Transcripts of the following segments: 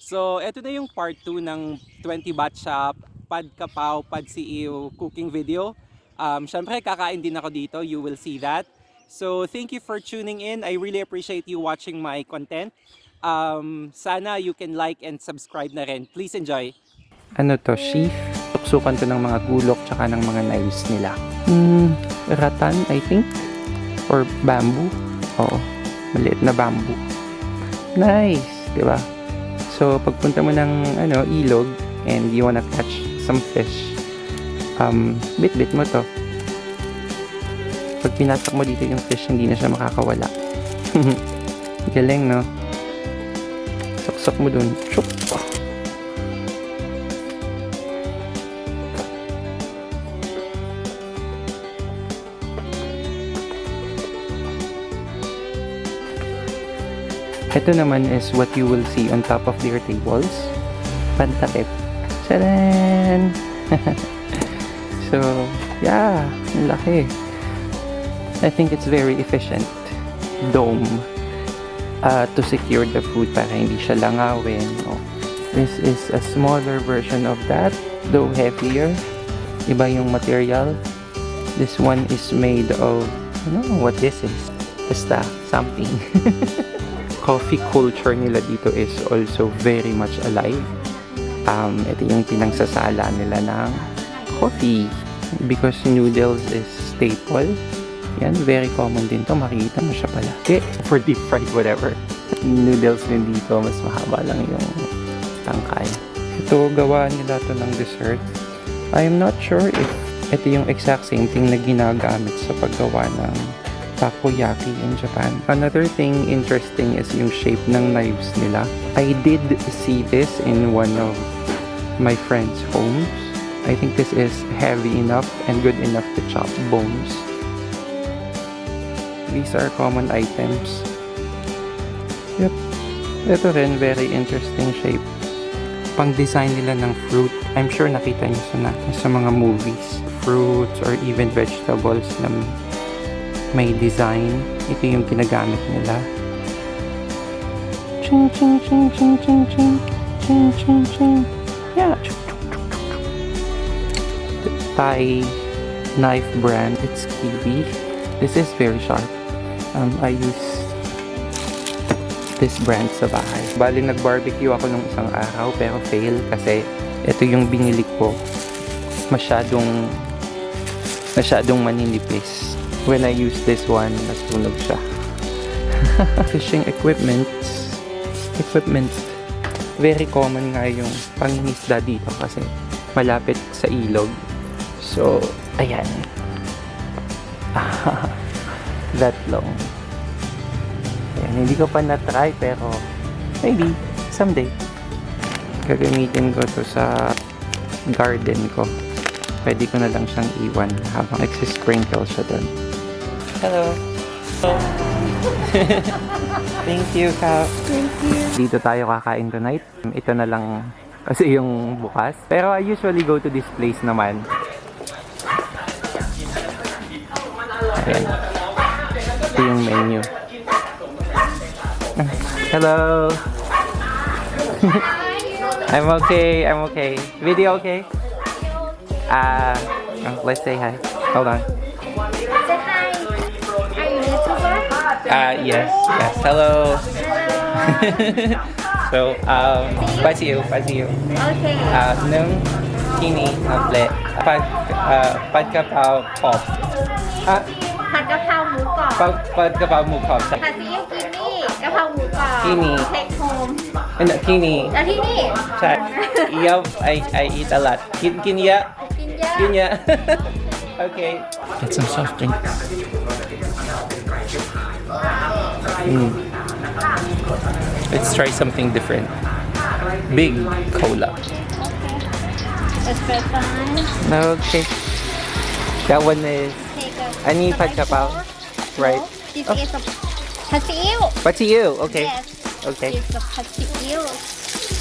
So, eto na yung part 2 ng 20 Bahts Shop, Pad Kapaw, Pad CEO cooking video. Syempre, kakain din ako dito. You will see that. So, thank you for tuning in. I really appreciate you watching my content. Sana you can like and subscribe na rin. Please enjoy. Ano to, sheaf? Tuksukan to ng mga gulok tsaka ng mga knives nila. Rattan, I think. Or bamboo. Oo, maliit na bamboo. Nice, di ba? So, pagpunta mo ng ilog and you wanna catch some fish, bit-bit mo to. Pag pinasok mo dito yung fish, hindi na siya makakawala. Galing, no? Sok-sok mo dun. Chuk! Ito naman is what you will see on top of their tables. Pantakip. Tadaan! So, yeah, laki. I think it's very efficient. Dome. To secure the food para hindi siya langawin. Oh. This is a smaller version of that, though heavier. Iba yung material. This one is made of, I don't know what this is. Basta, something. Coffee culture nila dito is also very much alive. Ito yung pinangsasala nila ng coffee because noodles is staple. Yan, very common din to. Makikita mo siya pala. For deep fried whatever. Noodles din dito, mas mahaba lang yung tangkay. Ito, gawa nila to ng dessert. I'm not sure if ito yung exact same thing na ginagamit sa paggawa ng takoyaki in Japan. Another thing interesting is yung shape ng knives nila. I did see this in one of my friend's homes. I think this is heavy enough and good enough to chop bones. These are common items. Yep. Ito rin, very interesting shape. Pang-design nila ng fruit. I'm sure nakita niyo sa mga movies. Fruits or even vegetables na may design. Ito yung ginagamit nila. Ching ching ching ching ching ching ching ching ching. Yeah. The Thai knife brand. It's kiwi. This is very sharp. I use this brand sa bahay. Bali nag-barbecue ako nung isang araw pero fail kasi ito yung binili ko. Masyadong maninipis. When I use this one, nasunog siya. Fishing equipment. Very common nga yung pangingisda dito kasi malapit sa ilog. So, ayan. That long. Ayan, hindi ko pa na-try pero maybe someday. Gagamitin ko to sa garden ko. Pwede ko na lang siyang iwan habang nagsisprinkle siya doon. Hello. Thank you, Kap. Thank you. Dito tayo kakain tonight. Ito na lang kasi yung bukas. Pero I usually go to this place naman. Ayan. Ito yung menu. Hello. I'm okay. Video okay? Let's say hi. Hold on. Say hi. Are you YouTuber? Yes. Hello. So, pasiyo. Okay. Nung kini ple pad kapaw pop. ผัดกะเพราหมูกรอบ Pad kapaw mo pop. ผัดซีอิ๊วกินนี่กะเพราหมูกรอบ กินนี่ เทคโฮม Kini. แล้วที่นี่ Chat. I eat a lot. Kin ya. กินเยอะ Okay. Get some soft drink. Let's try something different. Big cola. Espresso. Okay. That one is Take a Ani pad kapaw, right? This is a ผัดซีอิ๊ว What's you? Okay. Yes. Okay. It's a ผัดซีอิ๊ว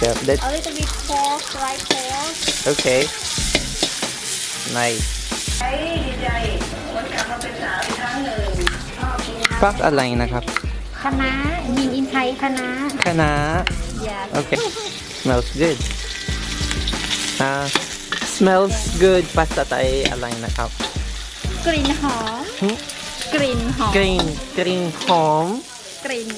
Yeah, that's A little bit pork, fried pork. okay. Nice. ฟักอะไรนะครับ คะน้ามีนอินไทยคะน้า คะน้า Yes. Okay. Smells good. Smells good ภาษาไทยอะไรนะครับ กลิ่นหอม กลิ่นหอม กลิ่นหอม กลิ่น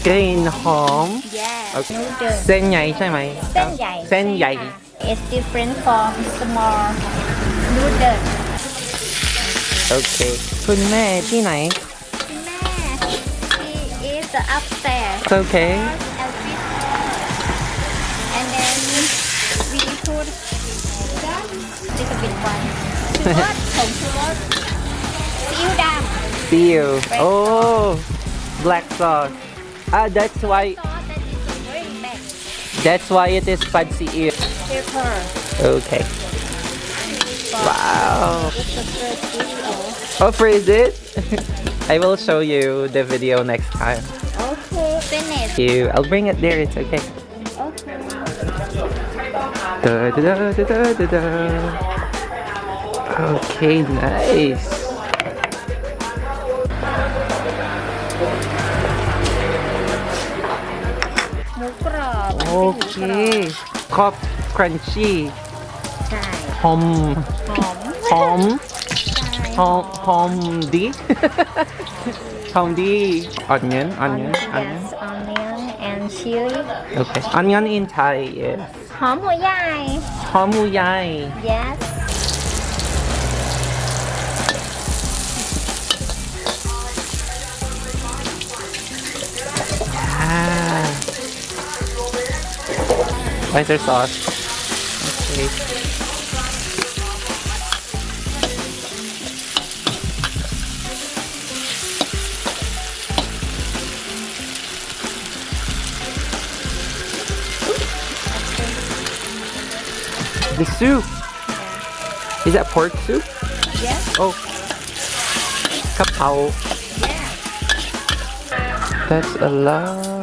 กลิ่นหอม yes โอเค noodle เส้นใหญ่ใช่ไหม เส้นใหญ่ เส้นใหญ่ ค่ะ it's different from small noodle โอเค คุณแม่ที่ไหน แม่ she is upstairs Okay. and we and then we put little bit one ชูรสผงชูรสซีอิ๊วดำ See you. Oh, black sauce. That's why. sauce that is very bad That's why it is pad see. pepper Okay. Wow. it's the first video Oh, freeze it. I will show you the video next time. okay finish I'll bring it there. It's okay. okay Da, da, da, da, da, da, da. Okay, nice. Okay. Cop crunchy. ใช่ Hom หอม hom ใช่ hom di. Hom di. Onion. yes onion and chili Okay. Onion in Thai is หอมหัวใหญ่ hom mu yai. yes Ah. Oyster sauce. Okay. The soup. Is that pork soup? yes Oh. Kapao. yes That's a lot.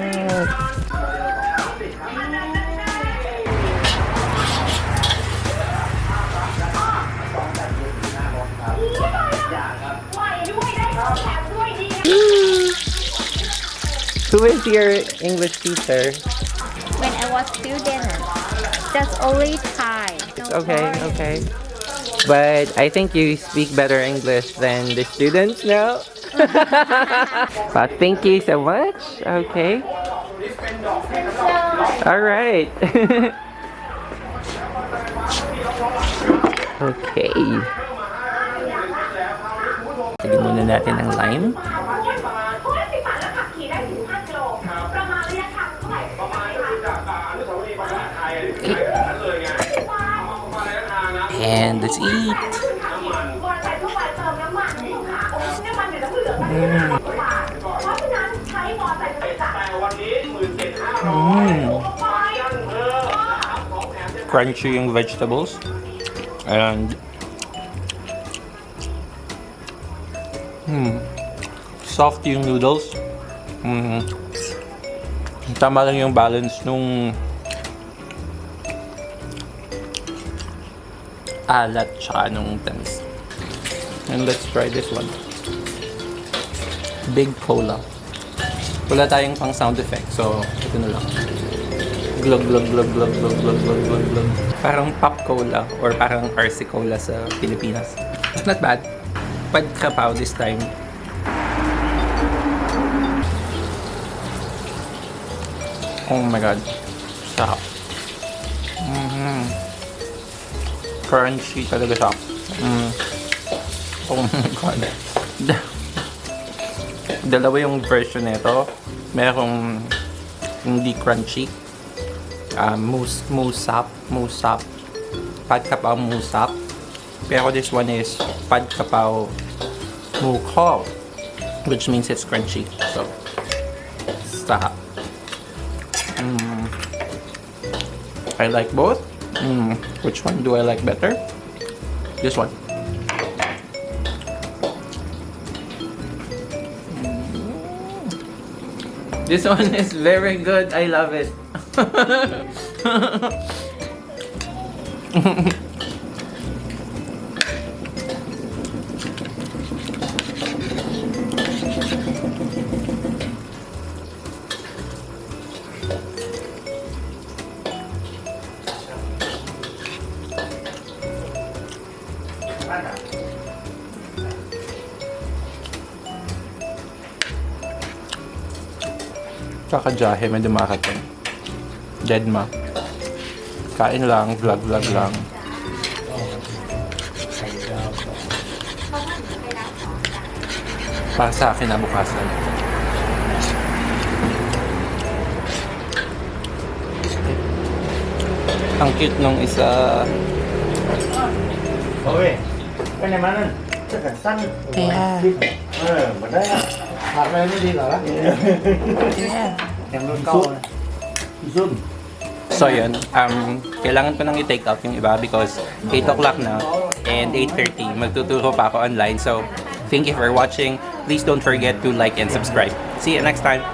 Who is your English teacher? when I was student that's only Thai It's okay. But I think you speak better English than the students now. But thank you so much. Okay. All right. Okay. Lagyan muna natin ng lime. And let's eat. Crunchy yung vegetables. And soft yung noodles. Tama lang yung balance nung alat tsaka nung tamis. And let's try this one. Big cola. Wala tayong pang sound effect, so ito na lang. Glug glug glug glug glug glug glug glug glug. Parang pop cola or parang RC cola sa Pilipinas. Not bad. Pad kapaw this time. Oh my god. Sarap. Crunchy talaga siya. Oh my god. Dalawa yung version nito. Merong hindi crunchy. Musap. Pad kapaw musap. Pero this one is pad kapaw mukhaw, which means it's crunchy. So, sarap. I like both. Which one do I like better? This one. This one is very good. I love it. Kakajahe, may dumakat yun. Dead ma. Kain lang, vlog lang. Para sa akin, nabukasan. Ang cute nung isa. Okay. Cái này mà nó rất là xanh. Kaya. Mà đấy hạt này nó đi rồi đó. Em luôn câu này. Zoom. So yun, kailangan ko nang i-take out yung iba because 8 o'clock na and 8:30, magtuturo pa ako online. So, thank you for watching. Please don't forget to like and subscribe. See you next time.